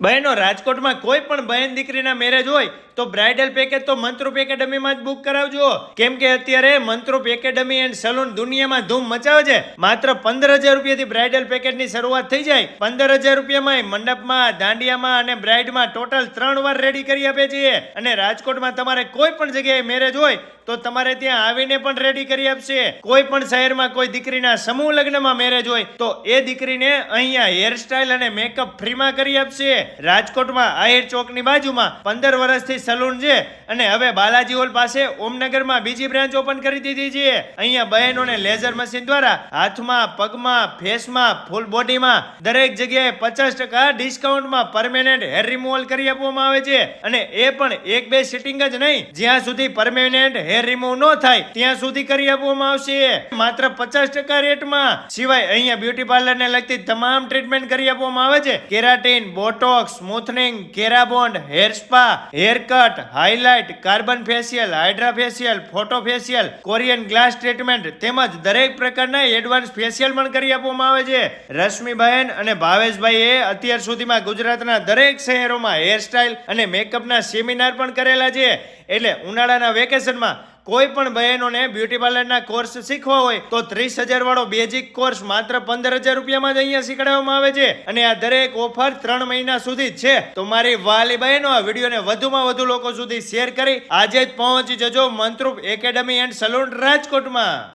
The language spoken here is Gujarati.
બહેનો, રાજકોટમાં કોઈ પણ બહેન દીકરીના મેરેજ હોય તો બ્રાઇડલ પેકેજ તો મંત્રુપ એકેડમીમાં જ બુક કરાવજો. કેમ કે અત્યારે મંત્રુપ એકેડમી એન્ડ સલૂન દુનિયામાં ધૂમ મચાવે છે. માત્ર 15,000 રૂપિયાથી બ્રાઇડલ પેકેજની શરૂઆત થઈ જાય. 15,000 રૂપિયામાં મંડપમાં, દાંડિયામાં અને બ્રાઇડમાં ટોટલ 3 વાર રેડી કરી આપે છીએ. અને રાજકોટમાં તમારે કોઈ પણ જગ્યાએ મેરેજ હોય તો તમારે ત્યાં આવીને પણ રેડી કરી આપશે. કોઈ પણ શહેરમાં કોઈ દીકરીના સમૂહ લગ્નમાં મેરેજ હોય તો એ દીકરીને અહીંયા હેરસ્ટાઇલ અને મેકઅપ ફ્રીમાં કરી આપશે. રાજકોટમાં આહિર ચોકની બાજુમાં 15 વર્ષથી સલૂન છે અને હવે બાલાજી હોલ પાસે ઓમનગરમાં બીજી બ્રાન્ચ ઓપન કરી દીધી છે. અહીંયા બહેનોને લેઝર મશીન દ્વારા હાથમાં, પગમાં, ફેસમાં, ફૂલ બોડીમાં દરેક જગ્યાએ 50% ડિસ્કાઉન્ટમાં પરમેનન્ટ હેર રિમૂવલ કરી આપવામાં આવે છે. અને એ પણ 1-2 સિટિંગ જ નહીં, જ્યાં સુધી પરમેનન્ટ હેર રિમૂવ ન થાય ત્યાં સુધી કરી આપવામાં આવશે. માત્ર 50% રેટમાં. સિવાય અહીંયા બ્યુટી પાર્લરને લગતી તમામ ટ્રીટમેન્ટ કરી આપવામાં આવે છે. Keratin, Botox, smoothening, Kerabond, hair spa, hair cut, highlight, carbon facial, hydra facial, photo facial, Korean glass treatment તેમજ દરેક પ્રકારના એડવાન્સ ફેશિયલ પણ કરી આપવામાં આવે છે. રશ્મિબહેન અને ભાવેશભાઈએ અત્યાર સુધીમાં ગુજરાતના દરેક શહેરોમાં હેરસ્ટાઇલ અને મેકઅપના સેમિનાર પણ કરેલા છે. એટલે ઉનાળાના વેકેશનમાં કોઈ પણ બહેનોને બ્યુટી પાર્લરના કોર્સ શીખવા હોય તો 30,000 વાળો બેઝિક કોર્સ માત્ર 15,000 રૂપિયામાં જ અહીંયા શીખવાડવામાં આવે છે. અને આ દરેક ઓફર 3 મહિના સુધી જ છે. તો મારી વાલી બહેનો, આ વિડીયોને વધુમાં વધુ લોકો સુધી શેર કરી આજે જ પહોંચી જજો મંત્રુપ એકેડમી એન્ડ સલૂન રાજકોટમાં.